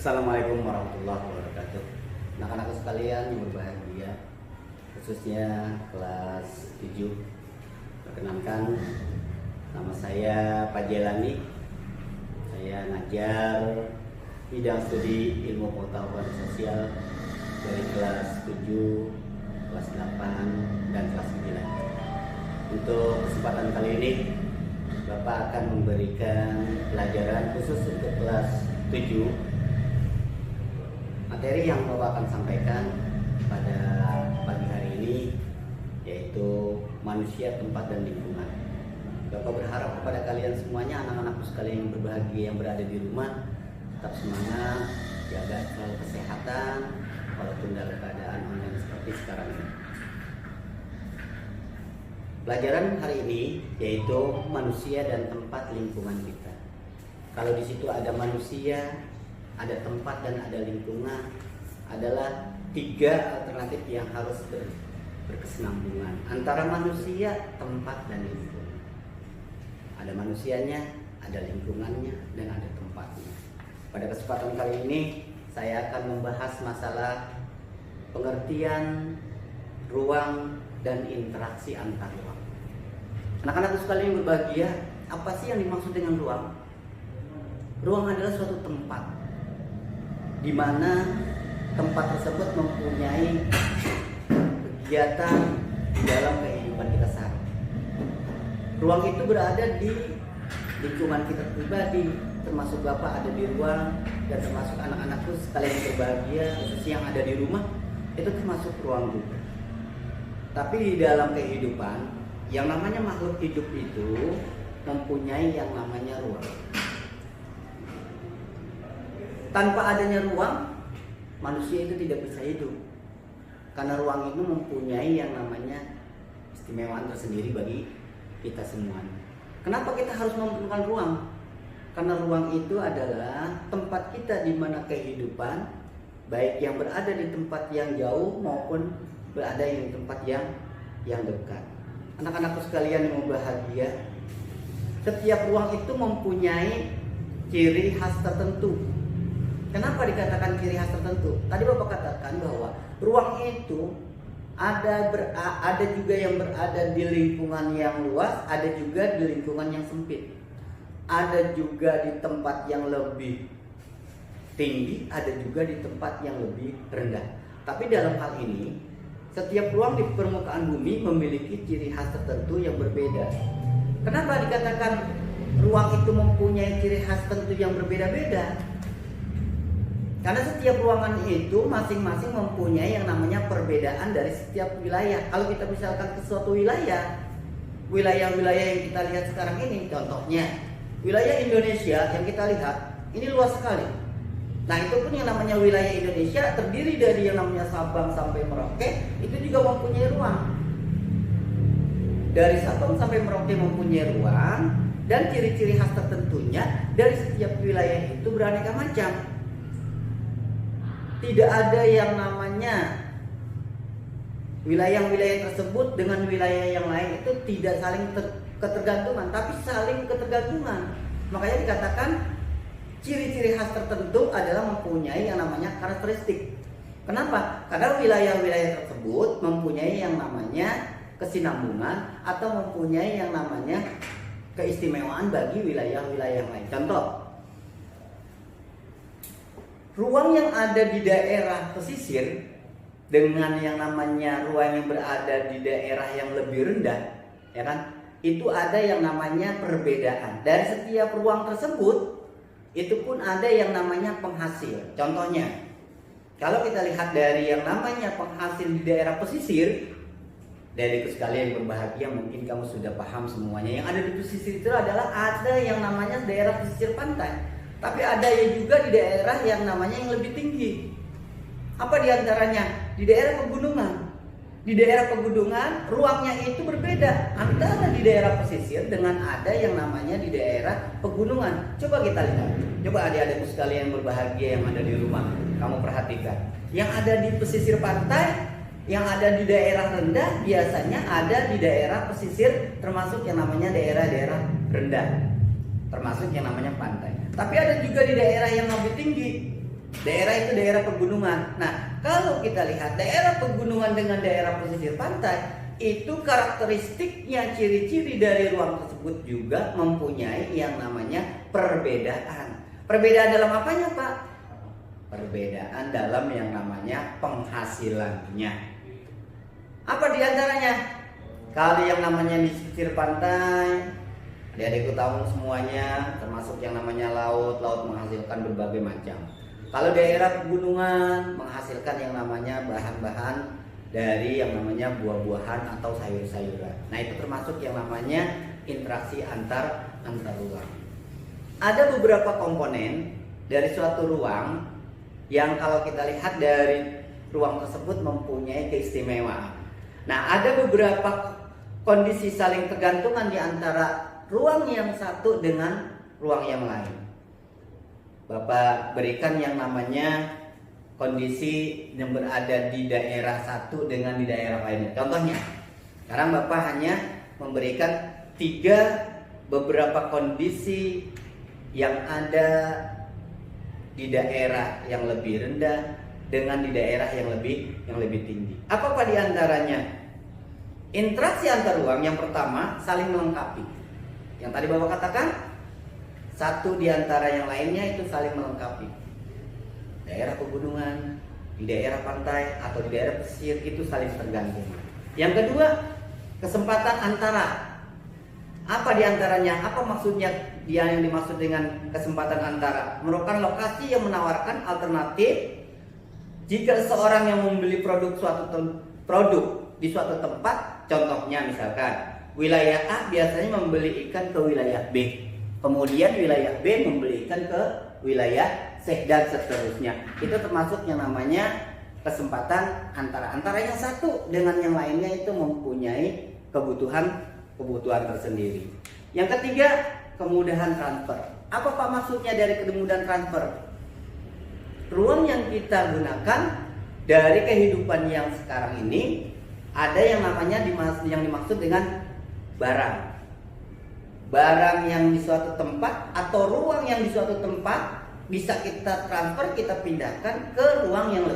Assalamualaikum warahmatullahi wabarakatuh. Anak-anakku sekalian yang berbahagia, khususnya kelas 7. Perkenalkan, nama saya Pak Jelani. Saya ngajar bidang studi ilmu pengetahuan sosial dari kelas 7, kelas 8, dan kelas 9. Untuk kesempatan kali ini, Bapak akan memberikan pelajaran khusus untuk kelas 7. Materi yang Bapak akan sampaikan pada pagi hari ini yaitu manusia, tempat, dan lingkungan. Bapak berharap kepada kalian semuanya, anak-anakku sekalian yang berbahagia yang berada di rumah, tetap semangat, jaga selalu kesehatan walaupun dalam keadaan online seperti sekarang ini. Pelajaran hari ini yaitu manusia dan tempat lingkungan kita. Kalau di situ ada manusia, ada tempat, dan ada lingkungan, adalah 3 alternatif yang harus berkesinambungan antara manusia, tempat, dan lingkungan. Ada manusianya, ada lingkungannya, dan ada tempatnya. Pada kesempatan kali ini saya akan membahas masalah pengertian ruang dan interaksi antar ruang. Anak-anakku sekalian yang berbahagia, apa sih yang dimaksud dengan ruang? Ruang adalah suatu tempat di mana tempat tersebut mempunyai kegiatan di dalam kehidupan kita sehari. Ruang itu berada di lingkungan kita pribadi, termasuk Bapak ada di ruang, dan termasuk anak-anakku sekalian yang berbahagia, khususnya yang ada di rumah, itu termasuk ruang juga. Tapi di dalam kehidupan, yang namanya makhluk hidup itu mempunyai yang namanya ruang. Tanpa adanya ruang, manusia itu tidak bisa hidup. Karena ruang itu mempunyai yang namanya istimewaan tersendiri bagi kita semua. Kenapa kita harus memerlukan ruang? Karena ruang itu adalah tempat kita di mana kehidupan, baik yang berada di tempat yang jauh maupun berada di tempat yang dekat. Anak-anakku sekalian yang bahagia, setiap ruang itu mempunyai ciri khas tertentu. Kenapa dikatakan ciri khas tertentu? Tadi Bapak katakan bahwa ruang itu ada juga yang berada di lingkungan yang luas, ada juga di lingkungan yang sempit. Ada juga di tempat yang lebih tinggi, ada juga di tempat yang lebih rendah. Tapi dalam hal ini, setiap ruang di permukaan bumi memiliki ciri khas tertentu yang berbeda. Kenapa dikatakan ruang itu mempunyai ciri khas tertentu yang berbeda-beda? Karena setiap ruangan itu masing-masing mempunyai yang namanya perbedaan dari setiap wilayah. Kalau kita misalkan ke suatu wilayah-wilayah yang kita lihat sekarang ini, contohnya wilayah Indonesia yang kita lihat ini luas sekali. Nah, itu pun yang namanya wilayah Indonesia terdiri dari yang namanya Sabang sampai Merauke, itu juga mempunyai ruang. Dari Sabang sampai Merauke mempunyai ruang, dan ciri-ciri khas tertentunya dari setiap wilayah itu beraneka macam. Tidak ada yang namanya wilayah-wilayah tersebut dengan wilayah yang lain itu tidak saling ketergantungan, tapi saling ketergantungan. Makanya dikatakan ciri-ciri khas tertentu adalah mempunyai yang namanya karakteristik. Kenapa? Karena wilayah-wilayah tersebut mempunyai yang namanya kesinambungan atau mempunyai yang namanya keistimewaan bagi wilayah-wilayah yang lain. Contoh, ruang yang ada di daerah pesisir dengan yang namanya ruang yang berada di daerah yang lebih rendah, ya kan? Itu ada yang namanya perbedaan. Dari setiap ruang tersebut, itu pun ada yang namanya penghasil. Contohnya, kalau kita lihat dari yang namanya penghasil di daerah pesisir, dari sekalian yang berbahagia mungkin kamu sudah paham semuanya. Yang ada di pesisir itu adalah ada yang namanya daerah pesisir pantai. Tapi ada juga di daerah yang namanya yang lebih tinggi. Apa diantaranya? Di daerah pegunungan. Di daerah pegunungan ruangnya itu berbeda antara di daerah pesisir dengan ada yang namanya di daerah pegunungan. Coba kita lihat. Coba adik-adikku sekalian yang berbahagia yang ada di rumah, kamu perhatikan. Yang ada di pesisir pantai, yang ada di daerah rendah biasanya ada di daerah pesisir, termasuk yang namanya daerah-daerah rendah, termasuk yang namanya pantai. Tapi ada juga di daerah yang lebih tinggi. Daerah itu daerah pegunungan. Nah, kalau kita lihat daerah pegunungan dengan daerah pesisir pantai, itu karakteristiknya, ciri-ciri dari ruang tersebut juga mempunyai yang namanya perbedaan. Perbedaan dalam apanya, Pak? Perbedaan dalam yang namanya penghasilannya. Apa diantaranya? Kalau yang namanya di pesisir pantai, adik-adikku tahu semuanya, termasuk yang namanya laut menghasilkan berbagai macam. Kalau daerah pegunungan menghasilkan yang namanya bahan-bahan dari yang namanya buah-buahan atau sayur-sayuran. Nah, itu termasuk yang namanya interaksi antar ruang. Ada beberapa komponen dari suatu ruang yang kalau kita lihat dari ruang tersebut mempunyai keistimewaan. Nah, ada beberapa kondisi saling tergantungan di antara ruang yang satu dengan ruang yang lain. Bapak berikan yang namanya kondisi yang berada di daerah satu dengan di daerah lainnya. Contohnya, sekarang Bapak hanya memberikan 3 beberapa kondisi yang ada di daerah yang lebih rendah dengan di daerah yang lebih tinggi. Apa di antaranya? Interaksi antar ruang yang pertama saling melengkapi. Yang tadi Bapak katakan, satu di antara yang lainnya itu saling melengkapi. Daerah pegunungan, di daerah pantai atau di daerah pesisir itu saling tergantung. Yang kedua, kesempatan antara. Apa di antaranya? Apa maksudnya dia yang dimaksud dengan kesempatan antara? Merupakan lokasi yang menawarkan alternatif jika seorang yang membeli produk di suatu tempat. Contohnya misalkan wilayah A biasanya membeli ikan ke wilayah B, kemudian wilayah B membeli ikan ke wilayah C dan seterusnya. Itu termasuk yang namanya kesempatan antara yang satu dengan yang lainnya itu mempunyai kebutuhan tersendiri. Yang ketiga, kemudahan transfer. Apa Pak maksudnya dari kemudahan transfer? Ruang yang kita gunakan dari kehidupan yang sekarang ini ada yang namanya yang dimaksud dengan barang. Barang yang di suatu tempat atau ruang yang di suatu tempat bisa kita transfer, kita pindahkan ke ruang yang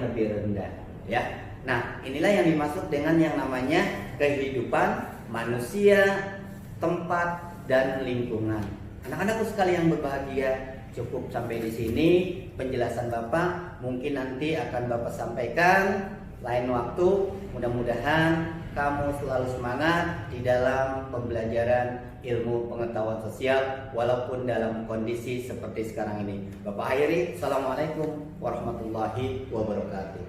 lebih rendah, ya. Nah, inilah yang dimaksud dengan yang namanya kehidupan manusia, tempat dan lingkungan. Anak-anakku sekalian berbahagia, cukup sampai di sini penjelasan Bapak. Mungkin nanti akan Bapak sampaikan lain waktu. Mudah-mudahan kamu selalu semangat di dalam pembelajaran ilmu pengetahuan sosial walaupun dalam kondisi seperti sekarang ini. Bapak akhiri, Assalamualaikum warahmatullahi wabarakatuh.